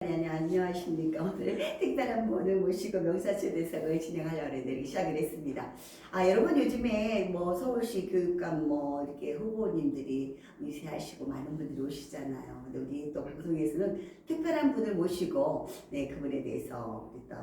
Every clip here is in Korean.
안녕하십니까. 오늘 특별한 분을 모시고 명사초대석을 진행하려고 이렇게 시작을 했습니다. 여러분 요즘에 뭐 서울시 교육감 뭐 이렇게 후보님들이 유세하시고 많은 분들이 오시잖아요. 근데 우리 또 방송에서는 특별한 분을 모시고 그분에 대해서 우리 또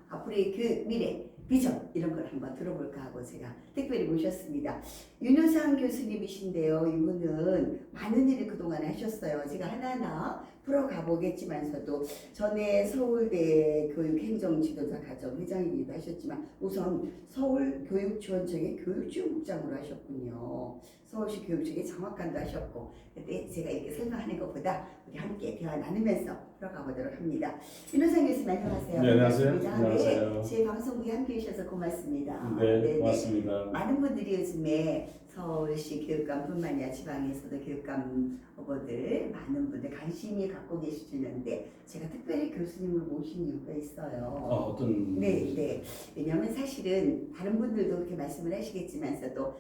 앞으로의 그 미래 비전 이런 걸 한번 들어볼까 하고 제가 특별히 모셨습니다. 윤효상 교수님이신데요. 이분은 많은 일을 그동안 하셨어요. 제가 하나하나 풀어가 보겠지만서도 전에 서울대 교육행정지도자 가정 회장이기도 하셨지만 우선 서울교육지원청의 교육지원국장으로 하셨군요. 서울시 교육청의 장학관도 하셨고, 근데 제가 이렇게 설명하는 것보다 우리 함께 대화 나누면서 풀어가 보도록 합니다. 윤효상 교수님 안녕하세요. 네, 안녕하세요. 안녕하세요. 네, 제 방송국에 함께 해주셔서 고맙습니다. 네, 고맙습니다. 많은 분들이 요즘에 서울시 교육감뿐만 아니라 지방에서도 교육감 후보들 많은 분들 관심이 갖고 계시는데 제가 특별히 교수님을 모신 이유가 있어요. 어떤? 네. 왜냐하면 사실은 다른 분들도 그렇게 말씀을 하시겠지만서도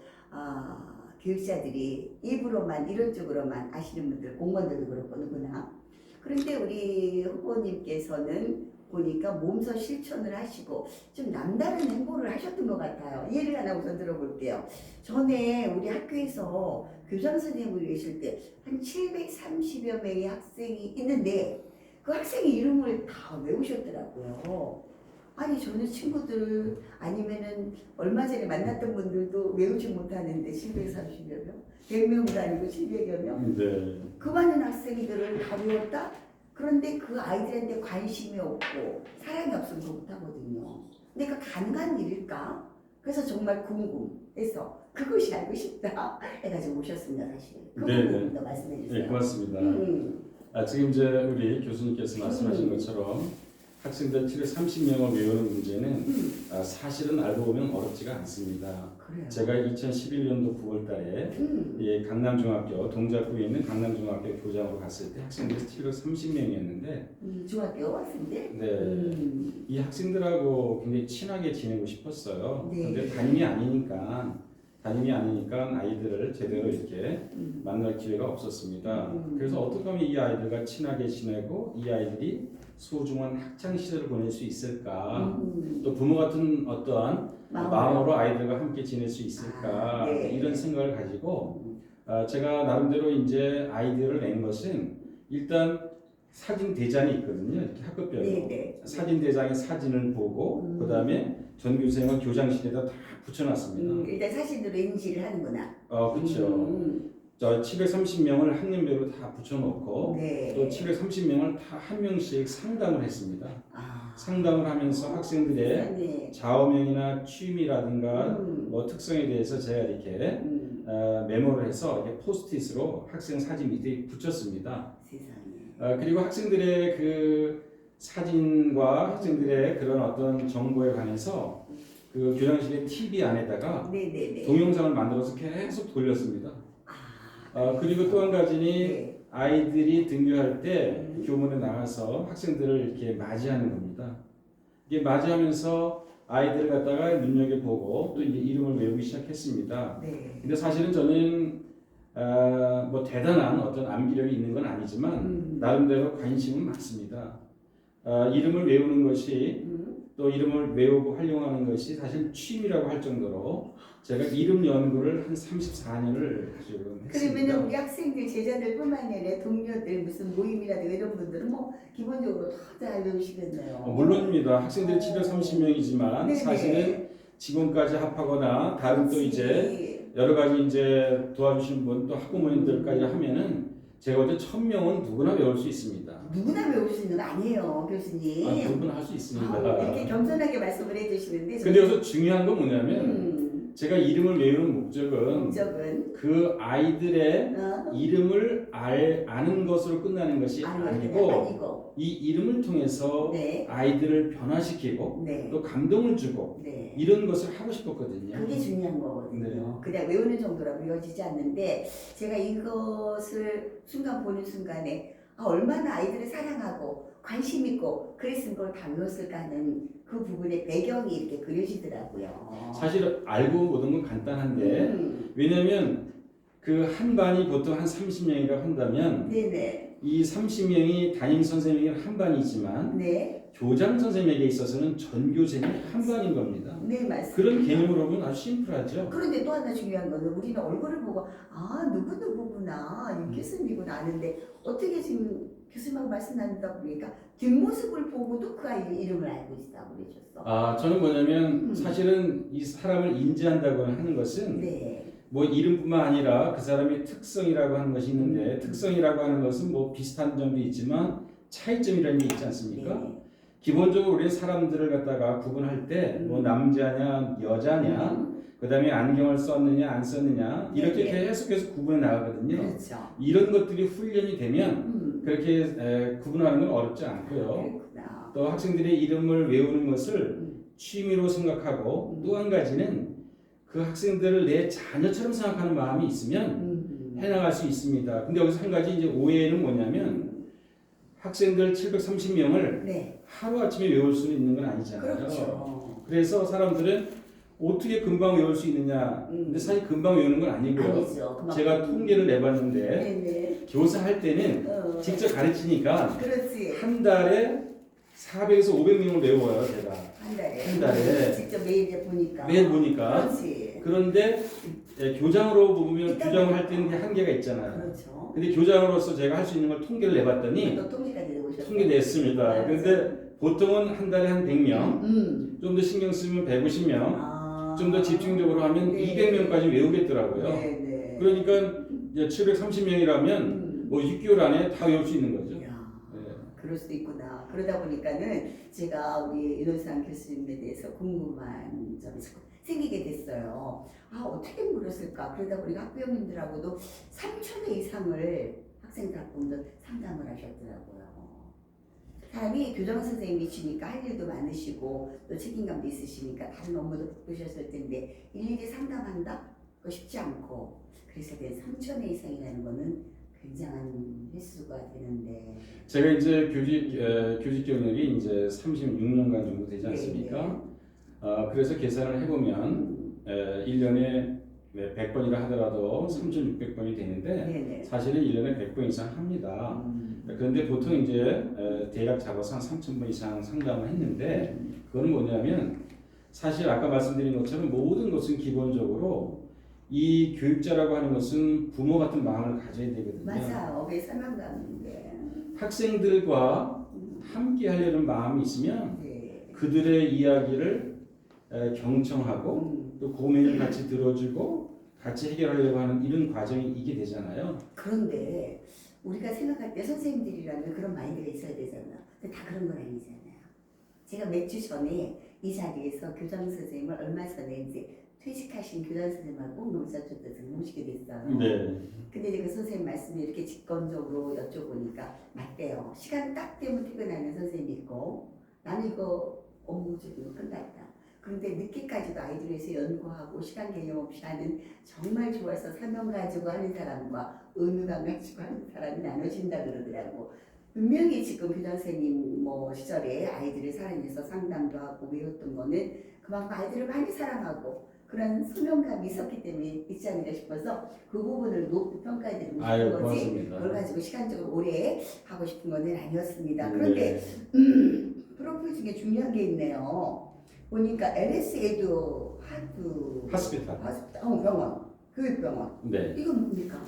교육자들이 일부러만 이런 쪽으로만 아시는 분들, 공무원들도 그렇고 누구나. 그런데 우리 후보님께서는 보니까 몸소 실천을 하시고 좀 남다른 행보를 하셨던 것 같아요. 예를 하나 우선 들어볼게요. 전에 우리 학교에서 교장 선생님으로 계실 때 한 730여 명의 학생이 있는데 그 학생의 이름을 다 외우셨더라고요. 아니 저는 친구들 아니면은 얼마 전에 만났던 분들도 외우지 못하는데 730여 명? 100명도 아니고 700여 명? 네. 그 많은 학생들을 다 외웠다? 그런데 그 아이들한테 관심이 없고 사랑이 없으면 그거 못하거든요. 근데 그 가능한 일일까? 그래서 정말 궁금해서 그것이 알고 싶다 해가지고 모셨습니다. 사실 그 부분 더 말씀해 주세요. 네, 고맙습니다. 지금 이제 우리 교수님께서 말씀하신 것처럼 학생들 730명을 외우는 문제는 사실은 알고 보면 어렵지가 않습니다. 그래요. 제가 2011년도 9월 달에 강남중학교, 동작구에 있는 강남중학교 교장으로 갔을 때 학생들이 730명이었는데 중학교 학생들? 네, 이 학생들하고 굉장히 친하게 지내고 싶었어요. 네. 근데 담임이 아니니까 아이들을 제대로 이렇게 만날 기회가 없었습니다. 그래서 어떻게 하면 이 아이들과 친하게 지내고 이 아이들이 소중한 학창 시절을 보낼 수 있을까? 또 부모 같은 어떠한 마음으로 아이들과 함께 지낼 수 있을까? 네. 이런 생각을 가지고 제가 나름대로 이제 아이디어를 낸 것은 일단 사진 대장이 있거든요. 이렇게 학급별로 사진 대장의 사진을 보고 그다음에 전교생을 교장실에다 다 붙여놨습니다. 일단 사진으로 인지를 하는구나. 그렇죠. 730명을 학년별로 다 붙여놓고 또 730명을 다 한 명씩 상담을 했습니다. 상담을 하면서 학생들의 좌우명이나 취미라든가 뭐 특성에 대해서 제가 이렇게 메모를 해서 이렇게 포스트잇으로 학생 사진 밑에 붙였습니다. 그리고 학생들의 그 사진과 학생들의 그런 어떤 정보에 관해서 그 교장실의 TV 안에다가 동영상을 만들어서 계속 돌렸습니다. 그리고 또 한 가지는 아이들이 등교할 때 교문에 나가서 학생들을 이렇게 맞이하는 겁니다. 이게 맞이하면서 아이들을 갖다가 눈여겨보고 또 이제 이름을 외우기 시작했습니다. 근데 사실은 저는 뭐 대단한 어떤 암기력이 있는 건 아니지만 나름대로 관심은 많습니다. 이름을 외우는 것이 또 이름을 외우고 활용하는 것이 사실 취미라고 할 정도로 제가 이름 연구를 한 34년을 가지고 했습니다. 그러면 우리 학생들, 제자들뿐만 아니라 동료들 무슨 모임이라든가 이런 분들은 뭐 기본적으로 다 잘 외우시겠네요. 물론입니다. 학생들이 730명이지만 사실은 지금까지 합하거나 다른 또 이제 여러 가지 이제 도와주신 분 또 학부모님들까지 하면은 제가 어제 1000명은 누구나 외울 수 있습니다. 누구나 외울 수 있는 거 아니에요, 교수님. 누구나 할 수 있습니다. 이렇게 겸손하게 말씀을 해주시는데. 근데 여기서 중요한 건 뭐냐면 제가 이름을 외우는 목적은 그 아이들의 이름을 아는 것으로 끝나는 것이 아니고 이 이름을 통해서 아이들을 변화시키고 또 감동을 주고 이런 것을 하고 싶었거든요. 그게 중요한 거거든요. 그냥 외우는 정도라고 외워지지 않는데 제가 이것을 순간 보는 순간에 얼마나 아이들을 사랑하고 관심 있고 그랬으면 그걸 다 외웠을까 하는 그 부분의 배경이 이렇게 그려지더라고요. 사실 알고 모든 건 간단한데 왜냐면 그 한 반이 보통 한 30명이라고 한다면 이 30명이 담임 선생님이 한 반이지만 네. 교장 선생님에게 있어서는 전교생이 한 반인 겁니다. 네, 맞습니다. 그런 개념으로 보면 아주 심플하죠. 그런데 또 하나 중요한 거는 우리는 얼굴을 보고 누구구나 이 교수님이구나 아는데 어떻게 지금 교수님하고 말씀 나누다 보니까 뒷모습을 보고도 그 아이 이름을 알고 있다고 그러셨어. 저는 뭐냐면 사실은 이 사람을 인지한다고 하는 것은 네. 뭐 이름뿐만 아니라 그 사람의 특성이라고 하는 것이 있는데 특성이라고 하는 것은 뭐 비슷한 점도 있지만 차이점이라는 게 있지 않습니까? 네. 기본적으로 우리 사람들을 갖다가 구분할 때 뭐 남자냐 여자냐 그다음에 안경을 썼느냐 안 썼느냐 이렇게 네. 계속해서 구분해 나가거든요. 그렇죠. 이런 것들이 훈련이 되면 그렇게 구분하는 건 어렵지 않고요. 그렇구나. 또 학생들의 이름을 외우는 것을 취미로 생각하고 또 한 가지는 그 학생들을 내 자녀처럼 생각하는 마음이 있으면 해나갈 수 있습니다. 근데 여기서 한 가지 이제 오해는 뭐냐면 학생들 730명을 네. 하루아침에 외울 수 있는 건 아니잖아요. 그렇죠. 그래서 사람들은 어떻게 금방 외울 수 있느냐. 근데 사실 금방 외우는 건 아니고요. 아니죠. 제가 통계를 내봤는데 네네. 교사 할 때는 직접 가르치니까 그렇지. 한 달에 400에서 500명을 외워요, 제가. 한 달에. 직접 매일 보니까. 그렇지. 그런데 교장으로 보면 교장을 할 때는 한계가 있잖아요. 그렇죠. 근데 교장으로서 제가 할 수 있는 걸 통계를 내봤더니 또 통계까지 내보셨어요. 통계 냈습니다. 그런데 보통은 한 달에 한 100명, 좀 더 신경 쓰면 150명, 좀 더 집중적으로 하면 네. 200명까지 외우겠더라고요. 네. 그러니까 730명이라면 뭐 6개월 안에 다 외울 수 있는 거죠. 그럴 수도 있구나. 그러다 보니까는 제가 우리 윤호상 교수님에 대해서 궁금한 점이 생기게 됐어요. 어떻게 물었을까? 그러다 보니까 학부형님들하고도 3,000회 이상을 학생들하고 상담을 하셨더라고요. 사람이 교장 선생님이시니까 할 일도 많으시고 또 책임감도 있으시니까 다른 업무도 바쁘셨을 텐데 일일이 상담한다? 그거 쉽지 않고 그래서 3,000회 이상이라는 거는 굉장한 횟수가 되는데 제가 이제 교직 경력이 이제 36년간 정도 되지 않습니까? 그래서 계산을 해보면 1년에 100번이라 하더라도 3,600번이 되는데 사실은 1년에 100번 이상 합니다. 그런데 보통 이제 대략 잡아서 한 3,000번 이상 상담을 했는데 그건 뭐냐면 사실 아까 말씀드린 것처럼 모든 것은 기본적으로 이 교육자라고 하는 것은 부모 같은 마음을 가져야 되거든요. 맞아요. 그게 설명감인데 학생들과 함께 하려는 마음이 있으면 그들의 이야기를 경청하고 또 고민을 같이 들어주고 같이 해결하려고 하는 이런 과정이 있게 되잖아요. 그런데 우리가 생각할 때 선생님들이라면 그런 마인드가 있어야 되잖아. 근데 다 그런 건 아니잖아요. 제가 몇 주 전에 이 자리에서 교장 선생님을 얼마 전에 이제 퇴직하신 교장 선생님하고 농사촌에서 모시게 됐어요. 네. 근데 이제 그 선생님 말씀이 이렇게 직관적으로 여쭤보니까 맞대요. 시간 딱 되면 퇴근하는 선생님이 있고 나는 이거 업무 적으로 끝났다. 그런데 늦게까지도 아이들 위해서 연구하고 시간 개념 없이 하는 정말 좋아서 사명 가지고 하는 사람과 의무감 가지고 하는 사람이 나눠진다 그러더라고. 분명히 지금 교장 선생님 시절에 아이들을 사랑해서 상담도 하고 외웠던 거는 그만큼 아이들을 많이 사랑하고 그런 소명감이 있었기 때문에 있지 않을까 싶어서 그 부분을 높이 평가해드리고 싶은 거지 고맙습니다. 그걸 가지고 시간적으로 오래 하고 싶은 건 아니었습니다. 그런데 프로필 중에 중요한 게 있네요. 보니까 LS 에듀 하스피탈. 병원, 교육병원. 네. 이건 뭡니까?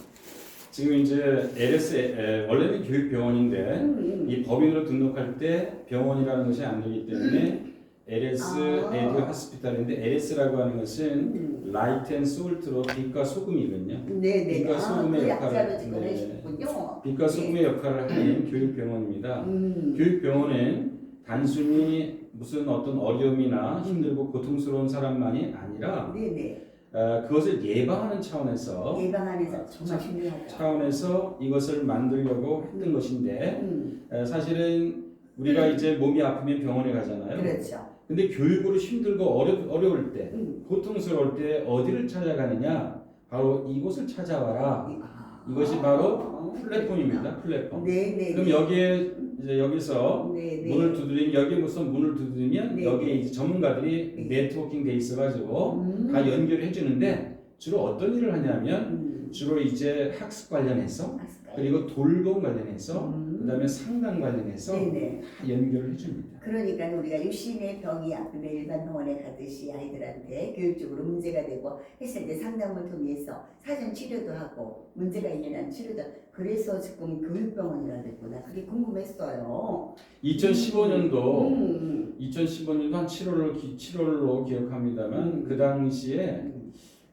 지금 이제 LS 원래는 교육병원인데 이 법인으로 등록할 때 병원이라는 것이 안 되기 때문에 LS 에듀 하스피탈인데 LS라고 하는 것은 라이트 앤 솔트로 빛과 소금이거든요. 네네. 빛과 소금의 역할을 빛과 소금의 역할을 하는 교육병원입니다. 교육병원은 단순히 무슨 어떤 어려움이나 힘들고 고통스러운 사람만이 아니라 그것을 예방하는 차원에서 정말 중요하죠. 차원에서 이것을 만들려고 했던 것인데 사실은 우리가 이제 몸이 아프면 병원에 가잖아요. 그렇죠. 근데 교육으로 힘들고 어려울 때, 고통스러울 때 어디를 찾아가느냐? 바로 이곳을 찾아와라. 이것이 바로 플랫폼입니다. 플랫폼. 그럼 여기서 문을 두드리면 여기 무슨 문을 두드리면 여기에 이제 전문가들이 네트워킹 돼 있어가지고 다 연결해 주는데 주로 어떤 일을 하냐면 주로 이제 학습 관련해서 그리고 돌봄 관련해서 그다음에 상담 관련해서 네네. 다 연결을 해줍니다. 그러니까 우리가 유심의 병이 아프면 일반 병원에 가듯이 아이들한테 교육적으로 문제가 되고 했을 때 상담을 통해서 사전 치료도 하고 문제가 있는 한 치료도 그래서 지금 교육병원이라 됐구나. 그게 궁금했어요. 2015년도 2015년도 한 7월로 기억합니다만 그 당시에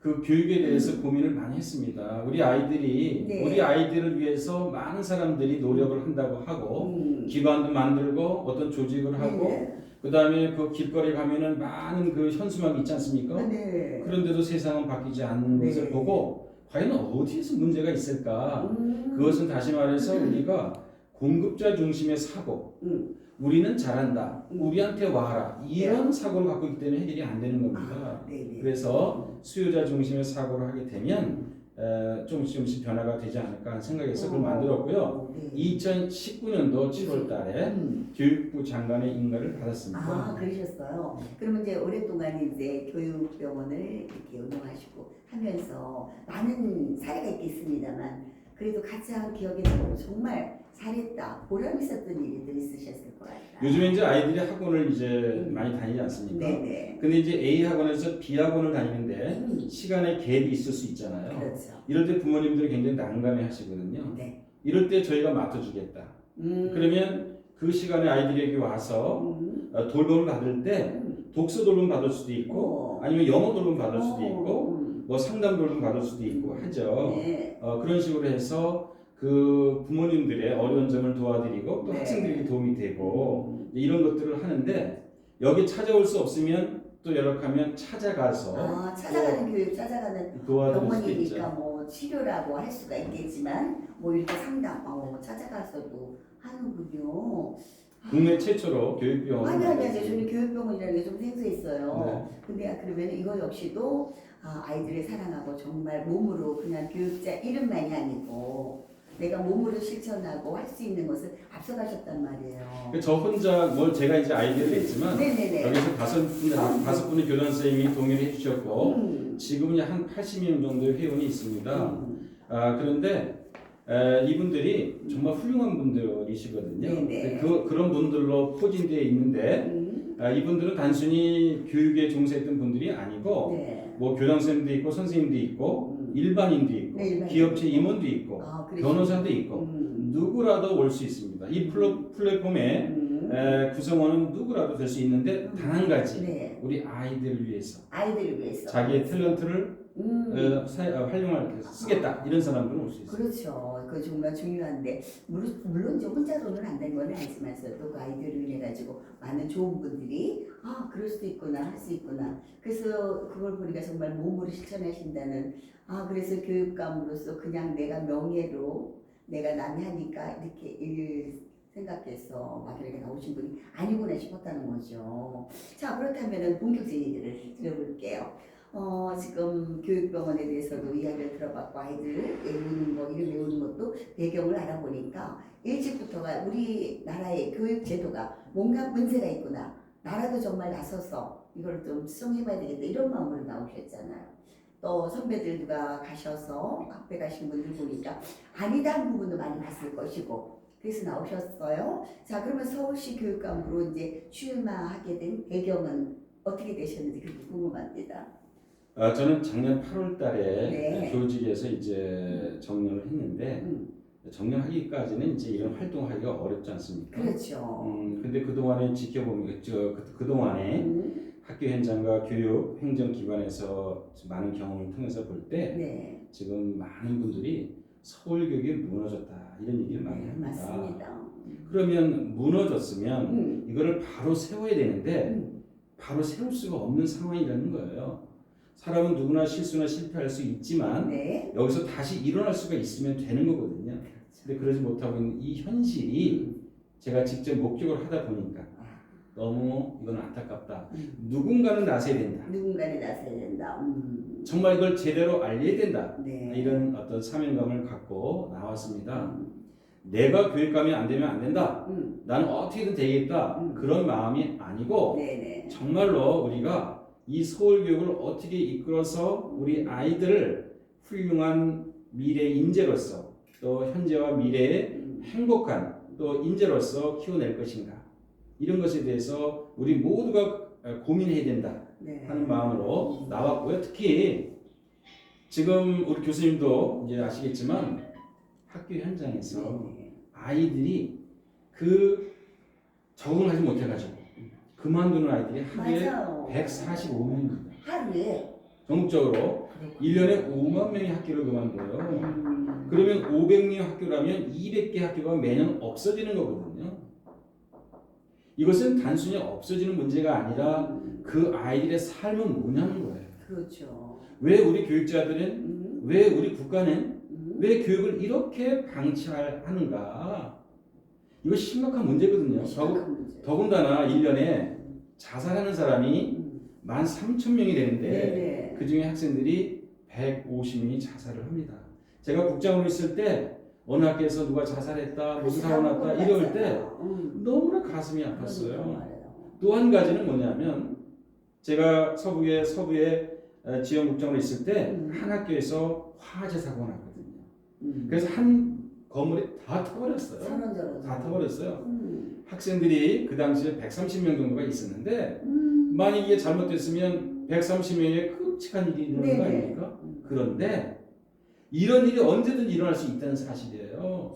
그 교육에 대해서 고민을 많이 했습니다. 우리 아이들이 네. 우리 아이들을 위해서 많은 사람들이 노력을 한다고 하고 기관도 만들고 어떤 조직을 하고 네. 그다음에 그 길거리 가면은 많은 그 현수막이 있지 않습니까? 네. 그런데도 세상은 바뀌지 않는 네. 것을 보고 과연 어디에서 문제가 있을까? 그것은 다시 말해서 우리가 공급자 중심의 사고, 우리는 잘한다, 우리한테 와라 이런 사고를 갖고 있기 때문에 해결이 안 되는 겁니다. 그래서 수요자 중심의 사고를 하게 되면 조금씩 변화가 되지 않을까 하는 생각에서 그걸 만들었고요. 2019년도 7월 달에 교육부 장관의 인가를 받았습니다. 아, 그러셨어요. 그러면 이제 오랫동안 이제 교육병원을 이렇게 운영하시고 하면서 많은 사례가 있겠습니다만 그래도 가장 기억에 남고 정말 잘했다, 보람 있었던 일들 있으셨을 것 같아요. 요즘에 이제 아이들이 학원을 이제 많이 다니지 않습니까? 네네. 근데 이제 A 학원에서 B 학원을 다니는데 시간에 갭이 있을 수 있잖아요. 그렇죠. 이럴 때 부모님들이 굉장히 난감해 하시거든요. 네. 이럴 때 저희가 맡아주겠다. 그러면 그 시간에 아이들에게 와서 돌봄을 받을 때 독서 돌봄 받을 수도 있고 아니면 영어 돌봄 받을 수도 있고 뭐 상담 돌봄 받을 수도 있고 하죠. 네. 그런 식으로 해서 그 부모님들의 어려운 점을 도와드리고 또 네. 학생들에게 도움이 되고 이런 것들을 하는데 여기 찾아올 수 없으면 또 연락하면 찾아가서 찾아가는 교육, 찾아가는 도와드릴 수도 있죠. 병원이니까 뭐 치료라고 할 수가 있겠지만 뭐 이렇게 상담 찾아가서도 하는군요. 국내 최초로 교육병원을 아니 저는 교육병원이라는 게 좀 생소했어요. 네. 근데 그러면 이거 역시도 아이들을 사랑하고 정말 몸으로 그냥 교육자 이름만이 아니고 내가 몸으로 실천하고 할 수 있는 것을 앞서가셨단 말이에요. 저 혼자 뭐 제가 이제 아이디어를 냈지만 네네네. 여기서 다섯 분의 교장 선생님이 동의를 해주셨고 지금은 한 80명 정도의 회원이 있습니다. 그런데 이분들이 정말 훌륭한 분들이시거든요. 네네. 그런 분들로 포진되어 있는데 이분들은 단순히 교육에 종사했던 분들이 아니고 네. 뭐 교장 선생님도 있고 선생님도 있고 일반인도 있고 네, 기업체 임원도 있고 변호사도 있고 누구라도 올 수 있습니다. 이 플랫폼에 구성원은 누구라도 될 수 있는데 단 한 가지 네. 우리 아이들을 위해서 자기의 탤런트를 활용할 쓰겠다 이런 사람들은 올 수 있어요. 그렇죠. 그 정말 중요한데 물론 이제 혼자로는 안 된 건 알지만서도 그 아이들을 인해 가지고 많은 좋은 분들이 그럴 수도 있구나 할 수 있구나. 그래서 그걸 보니까 정말 몸으로 실천하신다는 그래서 교육감으로서 그냥 내가 명예로 내가 남이 하니까 이렇게 생각해서 막 이렇게 나오신 분이 아니구나 싶었다는 거죠. 자, 그렇다면 본격적인 얘기를 들어볼게요. 지금 교육병원에 대해서도 이야기를 들어봤고 아이들 외우는 거 이름 외우는 것도 배경을 알아보니까 일찍부터가 우리나라의 교육 제도가 뭔가 문제가 있구나. 나라도 정말 나서서 이걸 좀 수정해봐야 되겠다 이런 마음으로 나오셨잖아요. 또 선배들 누가 가셔서 학회 가신 분들 보니까 아니다 한 부분도 많이 봤을 것이고 그래서 나오셨어요. 자, 그러면 서울시 교육감으로 이제 출마하게 된 배경은 어떻게 되셨는지 그게 궁금합니다. 저는 작년 8월 달에 네. 교직에서 이제 정년을 했는데 정년하기까지는 이제 이런 활동하기가 어렵지 않습니까? 그렇죠. 근데 그동안에 지켜보면 그동안에 학교 현장과 교육 행정기관에서 많은 경험을 통해서 볼 때 지금 많은 분들이 서울 교육이 무너졌다 이런 얘기를 많이 합니다. 맞습니다. 그러면 무너졌으면 이거를 바로 세워야 되는데 바로 세울 수가 없는 상황이라는 거예요. 사람은 누구나 실수나 실패할 수 있지만 여기서 다시 일어날 수가 있으면 되는 거거든요. 근데 그러지 못하고 있는 이 현실이 제가 직접 목격을 하다 보니까 너무 이건 안타깝다. 누군가는 나서야 된다. 정말 이걸 제대로 알려야 된다. 이런 어떤 사명감을 갖고 나왔습니다. 내가 교육감이 안 되면 안 된다. 나는 어떻게든 되겠다. 그런 마음이 아니고 정말로 우리가 이 서울 교육을 어떻게 이끌어서 우리 아이들을 훌륭한 미래 인재로서 또 현재와 미래의 행복한 또 인재로서 키워낼 것인가 이런 것에 대해서 우리 모두가 고민해야 된다 하는 마음으로 나왔고요. 특히 지금 우리 교수님도 이제 아시겠지만 학교 현장에서 아이들이 그 적응하지 못해가지고 그만두는 아이들이 하루에 145명입니다. 하루에? 전국적으로 1년에 5만 명의 학교를 그만둬요. 그러면 500명의 학교라면 200개 학교가 매년 없어지는 거거든요. 이것은 단순히 없어지는 문제가 아니라 그 아이들의 삶은 뭐냐는 거예요. 그렇죠. 왜 우리 교육자들은 왜 우리 국가는 왜 교육을 이렇게 방치하는가? 이거 심각한 문제거든요. 더군다나 1년에 자살하는 사람이 13,000명이 되는데 그 중에 학생들이 150명이 자살을 합니다. 제가 국장으로 있을 때 어느 학교에서 누가 자살했다, 무슨 사고 났다 이럴 때 너무나 가슴이 아팠어요. 또 한 가지는 뭐냐면 제가 서부의 지원국장으로 있을 때 한 학교에서 화재 사고가 났거든요. 그래서 한 건물이 다 타버렸어요. 다 타버렸어요. 학생들이 그 당시에 130명 정도가 있었는데 만약 이게 잘못됐으면 130명의 끔찍한 일이 일어나는 거 아닙니까? 그런데 이런 일이 언제든지 일어날 수 있다는 사실이에요.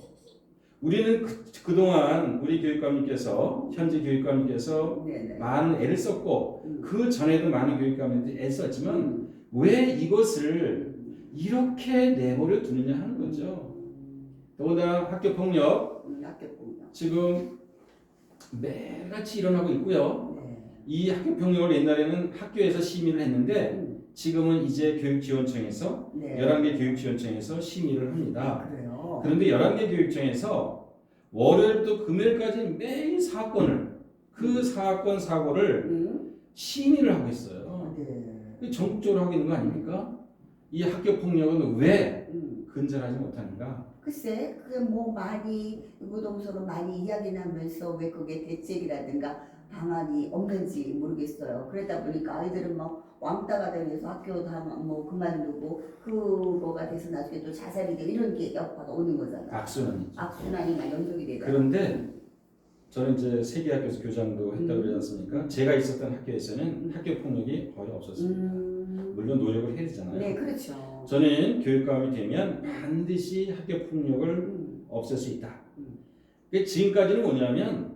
우리는 그동안 우리 교육감님께서 현재 교육감님께서 많은 애를 썼고 그 전에도 많은 교육감님들이 애를 썼지만 왜 이것을 이렇게 내버려 두느냐 하는 거죠. 더군다나 학교폭력 지금 매일같이 일어나고 있고요. 이 학교폭력을 옛날에는 학교에서 심의를 했는데 지금은 이제 교육지원청에서 11개 교육지원청에서 심의를 합니다. 그런데 11개 교육청에서 월요일부터 금요일까지 매일 사건을 그 사건 사고를 심의를 하고 있어요. 전국적으로 하고 있는 거 아닙니까? 이 학교 폭력은 왜 근절하지 못하는가? 글쎄, 그게 뭐 많이 무동서로 많이 이야기하면서 왜 그게 대책이라든가 방안이 없는지 모르겠어요. 그러다 보니까 아이들은 막 왕따가 되면서 학교 다 뭐 그만두고 그거가 돼서 나중에 또 자살이 되고 이런 게 여파가 오는 거잖아요. 악순환이 막 연속이 되잖아요. 그런데 저는 이제 세계 학교에서 교장도 했다고 그러지 않습니까? 제가 있었던 학교에서는 학교 폭력이 거의 없었습니다. 물론 노력을 해야 되잖아요. 네, 그렇죠. 저는 교육감이 되면 반드시 학교 폭력을 없앨 수 있다. 지금까지는 뭐냐면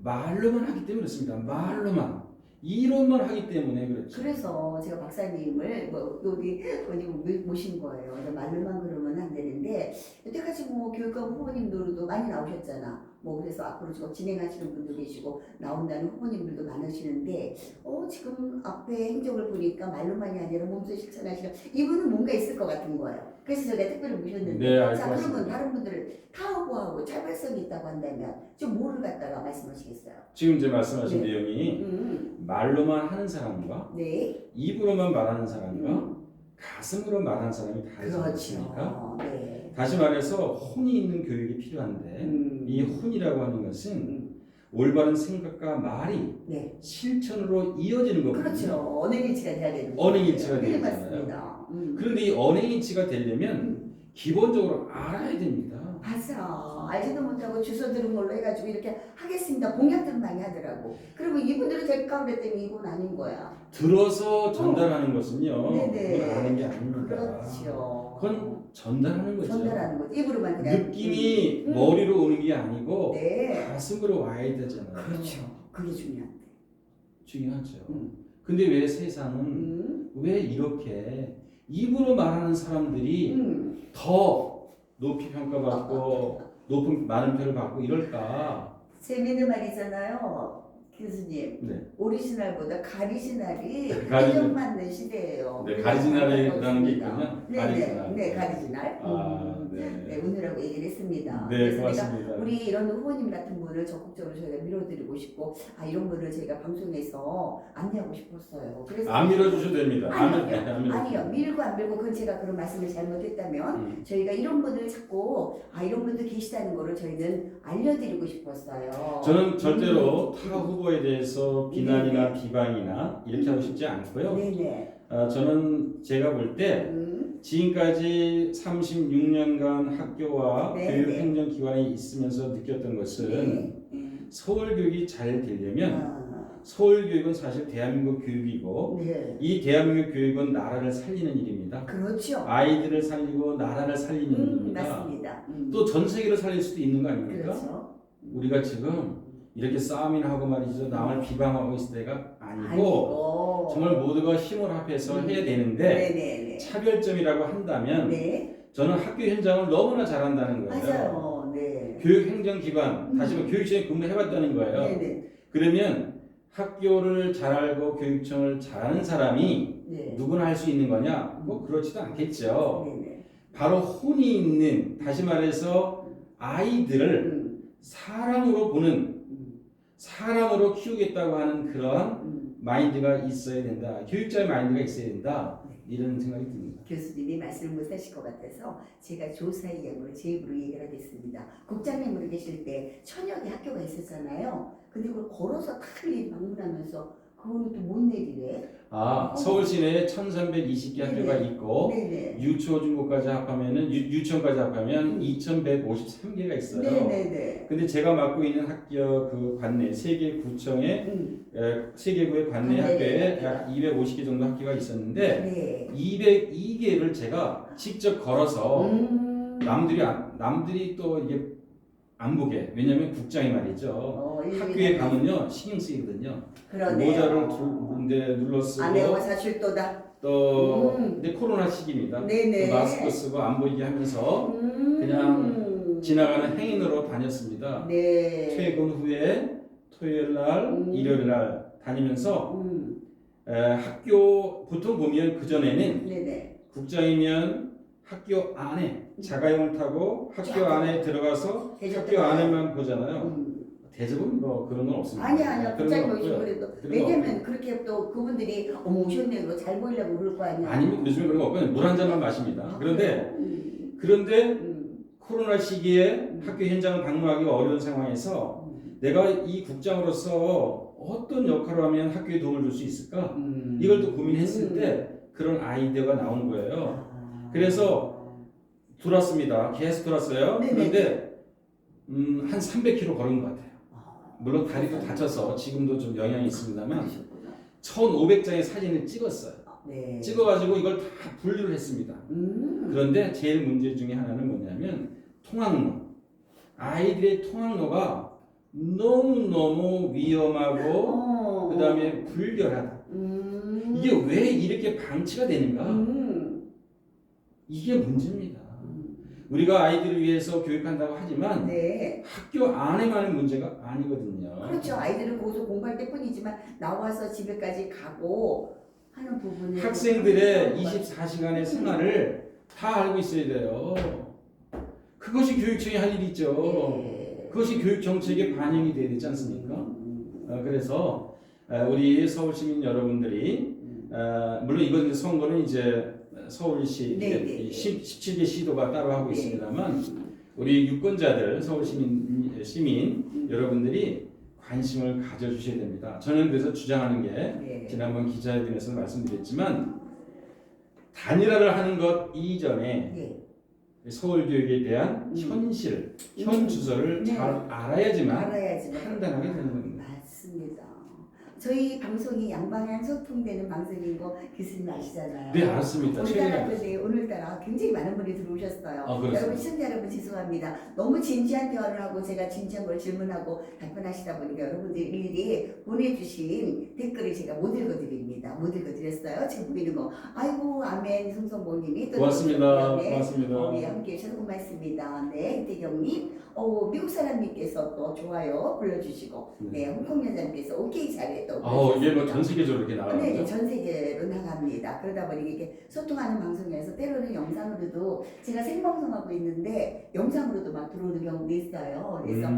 말로만 하기 때문에 그렇습니다. 말로만. 이론만 하기 때문에 그렇죠. 그래서 제가 박사님을 여기 모신 거예요. 말로만 그러면 안 되는데 여태까지 뭐 교육감 후보님들도 많이 나오셨잖아. 뭐 그래서 앞으로 지금 진행하시는 분도 계시고 나온다는 후보님들도 많으시는데 지금 앞에 행적을 보니까 말로만이 아니라 몸소 실천하시는 이분은 뭔가 있을 것 같은 거예요. 그래서 제가 특별히 모셨는데 자 그러면 다른 분들을 다 후보하고 차별성이 있다고 한다면 좀 뭐를 갖다가 말씀하시겠어요? 지금 이제 말씀하신 내용이 말로만 하는 사람과 입으로만 말하는 사람과 가슴으로 말하는 사람이 다르지 않습니까? 다시 말해서 혼이 있는 교육이 필요한데 이 혼이라고 하는 것은 올바른 생각과 말이 실천으로 이어지는 거거든요. 그렇죠. 언행일치가 돼야 되는 거예요. 언행일치가 돼야 되잖아요. 그런데 이 언행일치가 되려면 기본적으로 알아야 됩니다. 맞아. 알지도 못하고 주소 들은 걸로 해가지고 이렇게 하겠습니다. 공약들 많이 하더라고. 그리고 이분들을 될까 그랬더니 이건 아닌 거야. 들어서 전달하는 것은요. 그건 아는 게 아닙니다. 그렇죠. 그건 전달하는 거죠. 전달하는 거죠. 입으로만 그냥. 느낌이 머리로 오는 게 아니고 가슴으로 와야 되잖아요. 그렇죠. 그게 중요한데. 중요하죠. 근데 왜 세상은 왜 이렇게 입으로 말하는 사람들이 더 높이 평가받고 많은 표를 받고 이럴까? 재미있는 말이잖아요. 교수님, 오리지널보다 가리지널이 가장 맞는 시대예요. 가리지널이라는 게 있군요. 가리지널. 오늘하고 얘기를 했습니다. 그래서 고맙습니다. 내가 우리 이런 후보님 같은 분을 적극적으로 저희가 밀어드리고 싶고, 이런 분을 저희가 방송에서 안내하고 싶었어요. 그래서 안 밀어주셔도 됩니다. 아니요, 밀고 안 밀고 그건 제가 그런 말씀을 잘못했다면 저희가 이런 분을 찾고 이런 분들 계시다는 거를 저희는 알려드리고 싶었어요. 저는 절대로 타 후보에 대해서 비난이나 비방이나 이렇게 하고 싶지 않고요. 저는 제가 볼 때 지금까지 36년간 학교와 교육 행정기관에 있으면서 느꼈던 것은 서울교육이 잘 되려면 서울교육은 사실 대한민국 교육이고 이 대한민국 교육은 나라를 살리는 일입니다. 그렇죠. 아이들을 살리고 나라를 살리는 일입니다. 맞습니다. 또 전 세계를 살릴 수도 있는 거 아닙니까? 그렇죠. 우리가 지금 이렇게 싸움이나 하고 말이죠. 남을 비방하고 있을 때가 아니고 정말 모두가 힘을 합해서 해야 되는데 차별점이라고 한다면 저는 학교 현장을 너무나 잘한다는 거예요. 맞아요. 교육행정기관 다시 말해 교육청에 근무해봤다는 거예요. 그러면 학교를 잘 알고 교육청을 잘하는 사람이 누구나 할 수 있는 거냐? 뭐 그렇지도 않겠죠. 바로 혼이 있는 다시 말해서 아이들을 사람으로 보는 사람으로 키우겠다고 하는 그런 마인드가 있어야 된다. 교육자의 마인드가 있어야 된다. 이런 생각이 듭니다. 교수님이 말씀을 못 하실 것 같아서 제가 조사의 예물을 제 입으로 얘기를 하겠습니다. 국장님으로 계실 때 천역에 학교가 있었잖아요. 근데 그걸 걸어서 다 방문하면서 그거는 또 못 내리래. 서울 시내에 1320개 학교가 있고 유초 중고까지 합하면은 유치원까지 합하면 2153개가 있어요. 근데 제가 맡고 있는 학교 그 관내 세 개 구청에 세 개 구의 관내 학교에 약 250개 정도 학교가 있었는데 202개를 제가 직접 걸어서 남들이 또 이게 안 보게. 왜냐면 국장이 말이죠. 학교에 가면요 신경 쓰이거든요. 모자를 눌러 쓰고 아내와 사출도다. 또 근데 코로나 시기입니다. 마스크 쓰고 안 보이게 하면서 그냥 지나가는 행인으로 다녔습니다. 퇴근 후에 토요일 날, 일요일 날 다니면서 학교 보통 보면 그 전에는 국장이면 학교 안에 자가용을 타고 학교 안에 들어가서 학교 안에만 보잖아요. 대접은 뭐 그런 건 없습니다. 아니야. 국장님 오시고 그래도 왜냐면 그렇게 또 그분들이 어머 오셨네 그거 잘 보이려고 그럴 거 아니야. 아니면 요즘에 그런 거 없고요. 물 한 잔만 마십니다. 그런데 코로나 시기에 학교 현장을 방문하기가 어려운 상황에서 내가 이 국장으로서 어떤 역할을 하면 학교에 도움을 줄 수 있을까? 이걸 또 고민했을 때 그런 아이디어가 나온 거예요. 그래서 돌았습니다. 계속 돌았어요. 그런데 한 300km 걸은 것 같아요. 물론 다리도 다쳐서 지금도 좀 영향이 있습니다만 1,500장의 사진을 찍었어요. 찍어가지고 이걸 다 분류를 했습니다. 그런데 제일 문제 중에 하나는 뭐냐면 통학로. 아이들의 통학로가 너무너무 위험하고 그 다음에 불결하다. 이게 왜 이렇게 방치가 되는가? 이게 문제입니다. 우리가 아이들을 위해서 교육한다고 하지만 학교 안에만의 문제가 아니거든요. 그렇죠. 아이들은 거기서 공부할 때뿐이지만 나와서 집에까지 가고 하는 부분을 학생들의 24시간의 생활을 다 알고 있어야 돼요. 그것이 교육청이 할 일이죠. 그것이 교육 정책에 반영이 돼야 되지 않습니까? 그래서 우리 서울 시민 여러분들이 물론 이건 선거는 이제 서울시 17개 시도가 따로 하고 있습니다만 우리 유권자들 서울 시민 여러분들이 관심을 가져주셔야 됩니다. 저는 그래서 주장하는 게 지난번 기자회견에서 말씀드렸지만 단일화를 하는 것 이전에 서울 교육에 대한 현실, 현 주소를 잘 알아야지만 판단하게 되는 겁니다. 맞습니다. 저희 방송이 양방향 소통되는 방송인 거 교수님 아시잖아요. 네, 알았습니다. 오늘따라 굉장히 많은 분이 들어오셨어요. 여러분 시청자 여러분 죄송합니다. 너무 진지한 대화를 하고 제가 진지한 걸 질문하고 답변하시다 보니까 여러분들이 일일이 보내주신 댓글을 제가 못 읽어드립니다. 못 읽어드렸어요. 지금 보이는 거. 아이고 아멘 송성모님이 또 고맙습니다. 고맙습니다. 함께 해주셔서 고맙습니다. 이태경님 미국 사람님께서 또 좋아요 불러주시고 홍콩 여자님께서 오케이 잘해 또 이게 뭐 전 세계적으로 이렇게 나가요? 전 세계로 나갑니다. 그러다 보니 이게 소통하는 방송에서 때로는 영상으로도 제가 생방송하고 있는데 영상으로도 막 들어오는 경우도 있어요. 그래서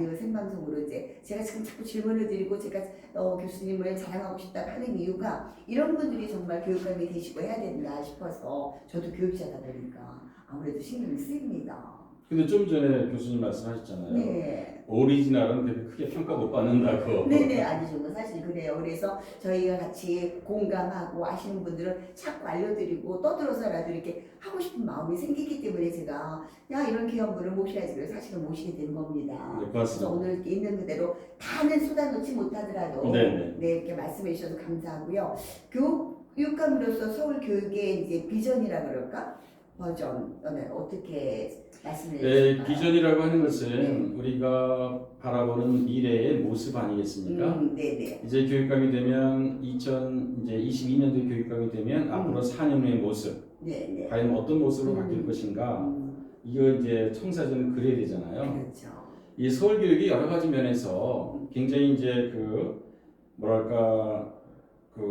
이거 생방송으로 이제 제가 지금 자꾸 질문을 드리고 제가 교수님을 자랑하고 싶다 하는 이유가 이런 분들이 정말 교육감이 되시고 해야 된다 싶어서 저도 교육자다 보니까 아무래도 신경이 쓰입니다. 근데 좀 전에 교수님 말씀하셨잖아요. 네. 오리지널은 그렇게 크게 평가 못 받는다고. 네네, 아니죠. 사실 그래요. 그래서 저희가 같이 공감하고 아시는 분들은 자꾸 알려드리고 떠들어서라도 이렇게 하고 싶은 마음이 생기기 때문에 제가 야 이런 기업분을 모셔야지 그래서 사실은 모시게 된 겁니다. 네, 그래서 고맙습니다. 오늘 이렇게 있는 그대로 다는 쏟아놓지 못하더라도 네네. 네, 이렇게 말씀해 주셔서 감사하고요. 교육감으로서 서울 교육의 이제 비전이라 그럴까? 버전 어떻게 말씀해 주실까요? 비전이라고 하는 것은 네. 우리가 바라보는 미래의 모습 아니겠습니까? 네네. 이제 교육감이 되면 2022년도 교육감이 되면 앞으로 4년 후의 모습, 네네. 과연 어떤 모습으로 바뀔 것인가? 이거 이제 청사진을 그려야 되잖아요. 그렇죠. 이 서울 교육이 여러 가지 면에서 굉장히 이제 그